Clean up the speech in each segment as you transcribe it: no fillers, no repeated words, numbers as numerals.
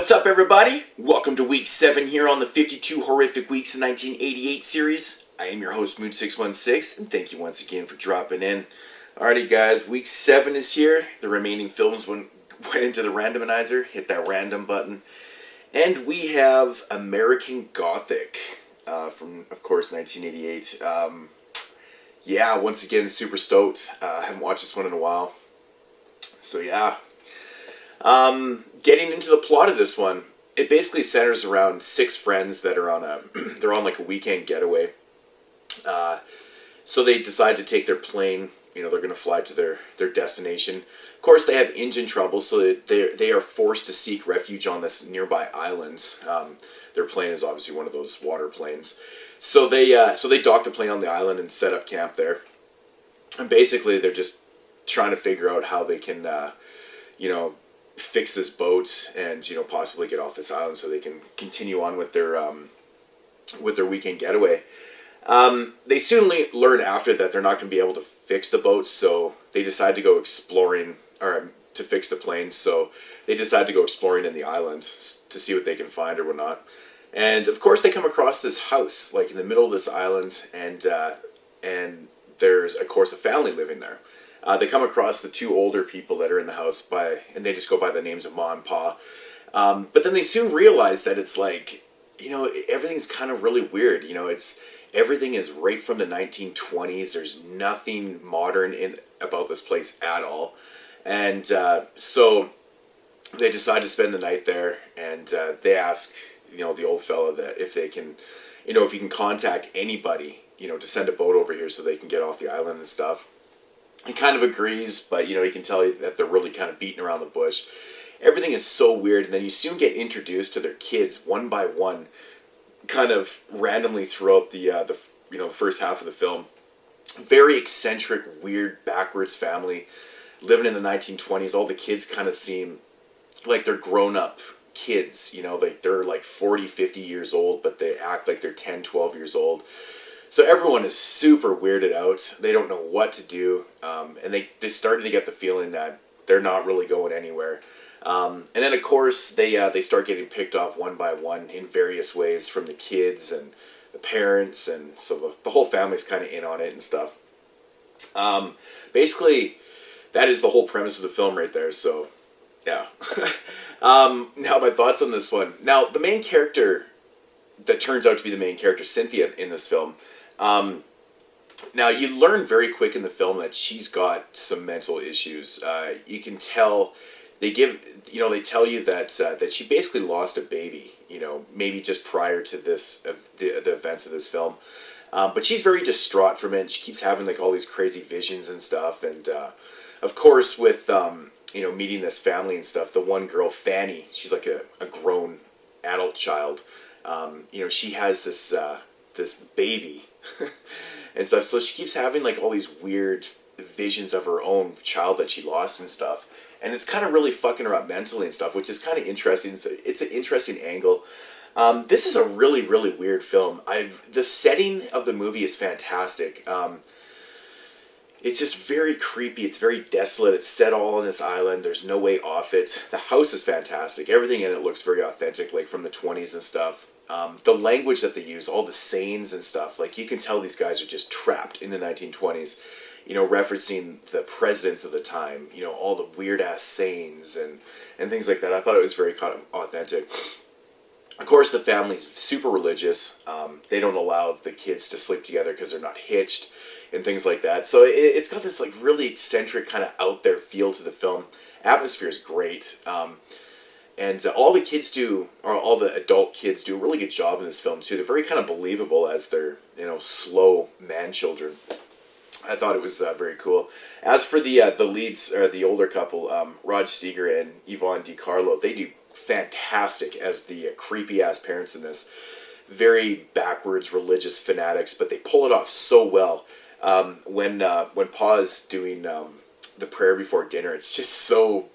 What's up, everybody? Welcome to week 7 here on the 52 Horrific Weeks in 1988 series. I am your host, Moon616, and thank you once again for dropping in. Alrighty, guys, week 7 is here. The remaining films went into the randomizer, hit that random button, and we have American Gothic from, of course, 1988. Yeah, once again, super stoked. Haven't watched this one in a while. So, yeah. Getting into the plot of this one, it basically centers around 6 friends that are they're on like a weekend getaway. So they decide to take their plane. You know, they're going to fly to their destination. Of course, they have engine trouble, so they are forced to seek refuge on this nearby island. Their plane is obviously one of those water planes. So they dock the plane on the island and set up camp there. And basically, they're just trying to figure out how they can, fix this boat and possibly get off this island so they can continue on with their weekend getaway. They soon learn after that they're not going to be able to fix the boat, so they decide to go exploring, or to fix the plane. So they decide to go exploring in the island to see what they can find or whatnot. And of course, they come across this house like in the middle of this island, and there's of course a family living there. They come across the 2 older people that are in the house and they just go by the names of Ma and Pa. But then they soon realize that it's like, everything's kind of really weird. Everything is right from the 1920s. There's nothing modern about this place at all. And so they decide to spend the night there, and they ask, the old fella that if they can, if he can contact anybody, to send a boat over here so they can get off the island and stuff. He kind of agrees, but you can tell that they're really kind of beating around the bush. Everything is so weird, and then you soon get introduced to their kids one by one, kind of randomly throughout the first half of the film. Very eccentric, weird, backwards family living in the 1920s. All the kids kind of seem like they're grown-up kids. Like they're like 40, 50 years old, but they act like they're 10, 12 years old. So everyone is super weirded out. They don't know what to do. And they started to get the feeling that they're not really going anywhere. And then, of course, they start getting picked off one by one in various ways from the kids and the parents. And so the whole family's kind of in on it and stuff. Basically, that is the whole premise of the film right there. So, yeah. Now, my thoughts on this one. Now, the main character that turns out to be the main character, Cynthia, in this film. Now, you learn very quick in the film that she's got some mental issues. You can tell, they tell you that she basically lost a baby, maybe just prior to the events of this film. But she's very distraught from it. She keeps having like all these crazy visions and stuff. And, of course, with, meeting this family and stuff, the one girl, Fanny, she's like a grown adult child. She has this baby and stuff, so she keeps having like all these weird visions of her own child that she lost and stuff, and it's kind of really fucking her up mentally and stuff, which is kind of interesting. So it's an interesting angle. This is a really, really weird film. The setting of the movie is fantastic. It's just very creepy. It's very desolate. It's set all on this island. There's no way off it. The house is fantastic. Everything in it looks very authentic, like from the 20s and stuff. The language that they use, all the sayings and stuff, like you can tell these guys are just trapped in the 1920s, referencing the presidents of the time, all the weird-ass sayings and things like that. I thought it was very kind of authentic. Of course, the family's super religious. They don't allow the kids to sleep together because they're not hitched and things like that. So it's got this like really eccentric kind of out there feel to the film. Atmosphere is great. And all the kids do, or all the adult kids do a really good job in this film too. They're very kind of believable as they're, slow man children. I thought it was very cool. As for the leads, or the older couple, Rod Steiger and Yvonne DiCarlo, they do fantastic as the creepy ass parents in this. Very backwards religious fanatics, but they pull it off so well. When Pa's doing the prayer before dinner, it's just so.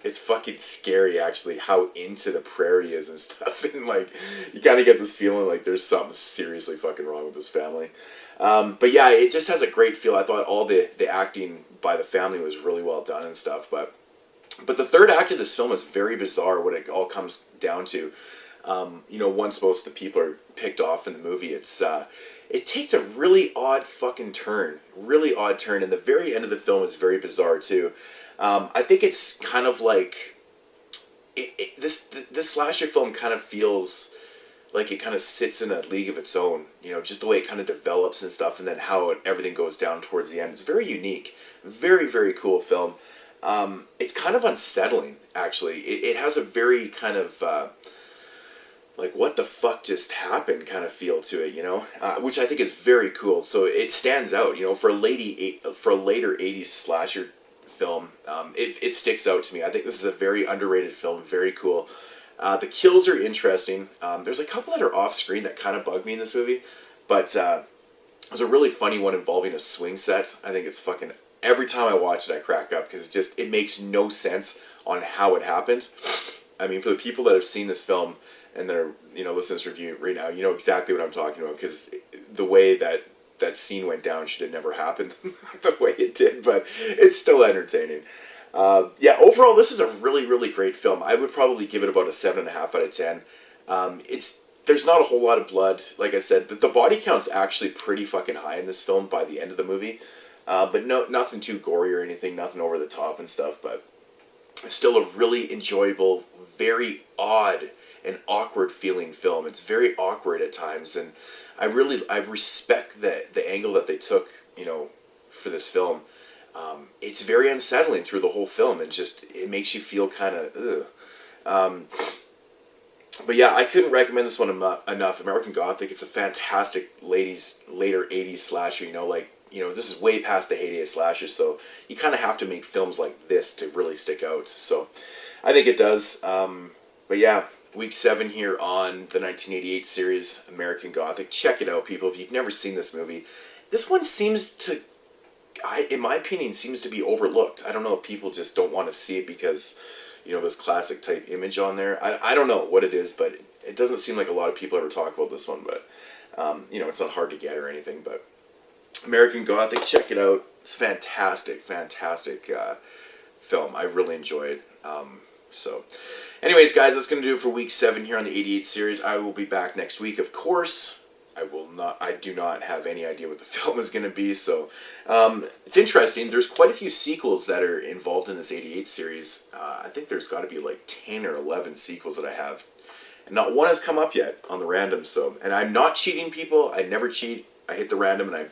It's fucking scary, actually, how into the prayer he is and stuff. And, like, you kind of get this feeling like there's something seriously fucking wrong with this family. But, yeah, it just has a great feel. I thought all the acting by the family was really well done and stuff. But But the third act of this film is very bizarre. What it all comes down to, once most of the people are picked off in the movie, it takes a really odd fucking turn, really odd turn, and the very end of the film is very bizarre too. I think it's kind of like this slasher film kind of feels like it kind of sits in a league of its own. Just the way it kind of develops and stuff, and then how everything goes down towards the end. It's very unique, very very cool film. It's kind of unsettling, actually. It has a very kind of like what the fuck just happened kind of feel to it, which I think is very cool. So it stands out, for a later '80s slasher film. It sticks out to me. I think this is a very underrated film, very cool. The kills are interesting. There's a couple that are off screen that kind of bug me in this movie, but there's a really funny one involving a swing set. I think it's fucking. Every time I watch it, I crack up because it makes no sense on how it happened. I mean, for the people that have seen this film and that are listening to this review right now, you know exactly what I'm talking about, because the way that scene went down should have never happened the way it did, but it's still entertaining. Overall, this is a really, really great film. I would probably give it about a 7.5 out of 10. There's not a whole lot of blood. Like I said, the body count's actually pretty fucking high in this film by the end of the movie. But nothing too gory or anything, nothing over the top and stuff, but it's still a really enjoyable, very odd and awkward feeling film. It's very awkward at times, and I respect the angle that they took, for this film. It's very unsettling through the whole film, and it makes you feel kind of ugh. But yeah, I couldn't recommend this one enough. American Gothic. It's a fantastic later '80s slasher. This is way past the heyday of slashers, so you kind of have to make films like this to really stick out. So I think it does. But yeah, week 7 here on the 1988 series, American Gothic. Check it out, people. If you've never seen this movie, this one in my opinion, seems to be overlooked. I don't know if people just don't want to see it because, this classic type image on there. I don't know what it is, but it doesn't seem like a lot of people ever talk about this one. But, it's not hard to get or anything, but American Gothic, check it out. It's fantastic, fantastic film. I really enjoyed it. Anyways, guys, that's going to do it for week 7 here on the 88 series. I will be back next week, of course. I do not have any idea what the film is going to be, so it's interesting. There's quite a few sequels that are involved in this 88 series. I think there's got to be like 10 or 11 sequels that I have. And not one has come up yet on the random, and I'm not cheating, people. I never cheat. I hit the random, and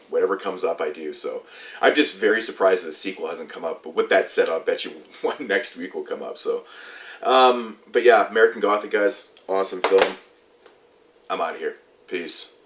whatever comes up, I do. So I'm just very surprised that a sequel hasn't come up. But with that said, I'll bet you one next week will come up. So, but yeah, American Gothic, guys, awesome film. I'm out of here. Peace.